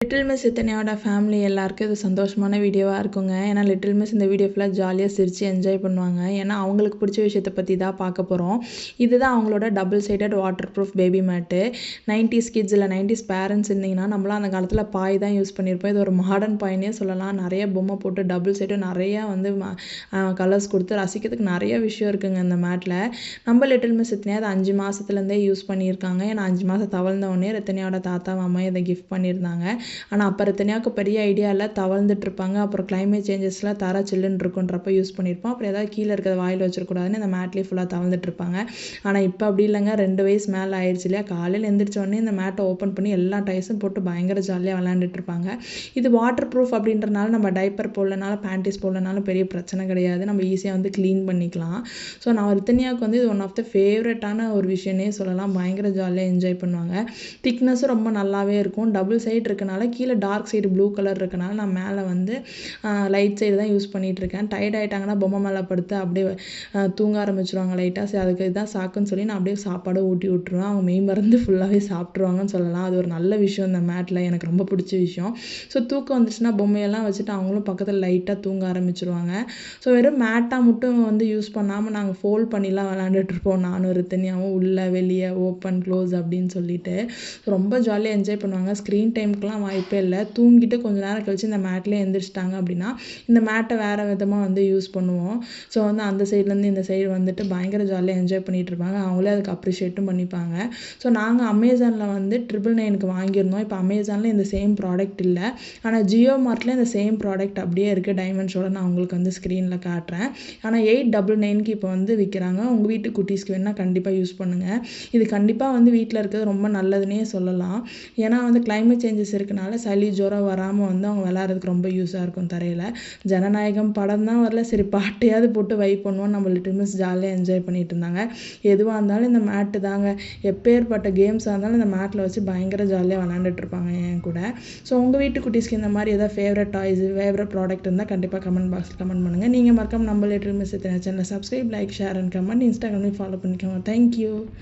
Little miss இத்தனையோட family எல்லாருக்கும் இது சந்தோஷமான வீடியோவாக இருக்குங்க. ஏன்னா லிட்டில் மிஸ் இந்த வீடியோ ஃபுல்லாக ஜாலியாக சிரித்து என்ஜாய் பண்ணுவாங்க. ஏன்னா அவங்களுக்கு பிடிச்ச விஷயத்தை பற்றி தான் பார்க்க போகிறோம். இதுதான் அவங்களோட double sided waterproof baby mat. 90s kids இல்லை 90s பேரண்ட்ஸ் இருந்தீங்கன்னா நம்மளாம் அந்த காலத்தில் பாய் தான் யூஸ் பண்ணியிருப்போம். இது ஒரு மாடர்ன் பாயினே சொல்லலாம். நிறைய பொம்மை போட்டு டபுள் சைடும் நிறையா வந்து கலர்ஸ் கொடுத்து ரசிக்கிறதுக்கு நிறைய விஷயம் இருக்குங்க இந்த மேட்டில். நம்ம லிட்டில் மிஸ் இத்தனையா அது 5 மாதத்துலேருந்தே யூஸ் பண்ணியிருக்காங்க. ஏன்னா 5 மாதம் தவழ்ந்த உடனே ரத்தனையோட தாத்தா மாமா இதை கிஃப்ட் பண்ணியிருந்தாங்க. ஆனால் அப்போ ரத்தனையாவுக்கு பெரிய ஐடியா இல்லை, தவழ்ந்துட்டு இருப்பாங்க. அப்புறம் கிளைமேட் சேஞ்சஸ்லாம் தர சில்லுன்னு இருக்குன்றப்ப யூஸ் பண்ணியிருப்போம். அப்புறம் ஏதாவது கீழே இருக்கிறத வாயில் வச்சிருக்கூடாதுன்னு இந்த மேட்லேயே ஃபுல்லாக தவழ்ந்துட்டு இருப்பாங்க. ஆனால் இப்போ அப்படி இல்லைங்க, 2 வயசு மேலே ஆயிடுச்சு இல்லையா. காலையில் எந்திரிச்ச உடனே இந்த மேட்டை ஓப்பன் பண்ணி எல்லா டைஸும் போட்டு பயங்கர ஜாலியாக விளையாண்டுட்டு இருப்பாங்க. இது வாட்டர் ப்ரூஃப் அப்படின்றனால நம்ம டைப்பர் போடலனால பேண்டிஸ் போடலனாலும் பெரிய பிரச்சனை கிடையாது. நம்ம ஈஸியாக வந்து க்ளீன் பண்ணிக்கலாம். ஸோ நான் ரித்தன்யாவுக்கு வந்து இது ஒன் ஆஃப் த ஃபேவரட்டான ஒரு விஷயமே சொல்லலாம். பயங்கர ஜாலியாக என்ஜாய் பண்ணுவாங்க. திக்னஸும் ரொம்ப நல்லாவே இருக்கும். டபுள் சைடு இருக்கனால கீழே டார்க் சைடு ப்ளூ கலர் இருக்கனால நான் மேலே வந்து லைட் சைடு தான் யூஸ் பண்ணிகிட்ருக்கேன். டயர்ட் ஆகிட்டாங்கன்னா பொம்மை மேலே படுத்து அப்படியே தூங்க ஆரம்பிச்சிருவாங்க லைட்டாக. சரி, அதுக்கு இதுதான் சாக்குன்னு சொல்லி நான் அப்படியே சாப்பாடு ஊட்டி விட்ருவேன். அவங்க மெய் மறந்து ஃபுல்லாகவே சாப்பிட்ருவாங்கன்னு சொல்லலாம். அது ஒரு நல்ல விஷயம் இந்த மேட்டில், எனக்கு ரொம்ப பிடிச்ச விஷயம். ஸோ தூக்கம் வந்துச்சுன்னா பொம்மையெல்லாம் வச்சுட்டு அவங்களும் பக்கத்தில் லைட்டாக தூங்க ஆரம்பிச்சிருவாங்க. ஸோ வெறும் மேட்டாக மட்டும் வந்து யூஸ் பண்ணாமல் நாங்கள் ஃபோல்ட் பண்ணிலாம் விளையாண்டுட்ருப்போம். நானும் ரித்தன்யாவும் உள்ளே வெளியே ஓப்பன் க்ளோஸ் அப்படின்னு சொல்லிட்டு ரொம்ப ஜாலியாக என்ஜாய் பண்ணுவாங்க. ஸ்க்ரீன் டைமுக்குலாம் வாய்ப்பே இல்லை. தூங்கிட்டு கொஞ்சம் நேரம் கழிச்சு இந்த மேட்லேயே எந்திரிச்சிட்டாங்க அப்படின்னா இந்த மேட்டை வேறு விதமாக வந்து யூஸ் பண்ணுவோம். ஸோ வந்து அந்த சைட்லேருந்து இந்த சைடு வந்துட்டு பயங்கர ஜாலியாக என்ஜாய் பண்ணிகிட்டு இருப்பாங்க. அவங்களே அதுக்கு அப்ரிஷியேட்டும் பண்ணிப்பாங்க. ஸோ நாங்கள் அமேசானில் வந்து 999க்கு வாங்கியிருந்தோம். இப்போ அமேசானில் இந்த சேம் ப்ராடக்ட் இல்லை. ஆனால் ஜியோ மார்ட்டில் இந்த சேம் ப்ராடக்ட் அப்படியே இருக்குது டைமண்ட் ஷோட. நான் உங்களுக்கு வந்து ஸ்க்ரீனில் காட்டுறேன். ஆனால் 899க்கு இப்போ வந்து விற்கிறாங்க. உங்கள் வீட்டு குட்டீஸ்க்கு வேணால் கண்டிப்பாக யூஸ் பண்ணுங்கள். இது கண்டிப்பாக வந்து வீட்டில் இருக்கிறது ரொம்ப நல்லதுன்னே சொல்லலாம். ஏன்னா வந்து கிளைமேட் சேஞ்சஸ் இருக்கனால சளி ஜுரம் வராமல் வந்து அவங்க விளையாடுறதுக்கு ரொம்ப யூஸாக இருக்கும் தரையில். ஜனநாயகம் படம் தான் வரல, சரி பாட்டையாவது போட்டு வைப் பண்ணுவோம். நம்ம லிட்டில் மிஸ் ஜாலியாக என்ஜாய் பண்ணிட்டு இருந்தாங்க. எதுவாக இருந்தாலும் இந்த மேட்டு தாங்க. எப்பேற்பட்ட கேம்ஸாக இருந்தாலும் இந்த மேட்டில் வச்சு பயங்கர ஜாலியாக விளையாண்டுட்டு இருப்பாங்க என் கூட. ஸோ உங்கள் வீட்டு குட்டீஸ்க்கு இந்த மாதிரி ஏதாவது ஃபேவரட் டாய்ஸ் ஃபேவரட் ப்ராடக்ட் இருந்தால் கண்டிப்பாக கமெண்ட் பாக்ஸில் கமெண்ட் பண்ணுங்கள். நீங்கள் மறக்காம நம்ம லிட்டில் மிஸ் சேனலை subscribe, like, share and comment. இன்ஸ்டாகிராம்லையும் ஃபாலோ பண்ணிக்கோங்க. தேங்க்யூ.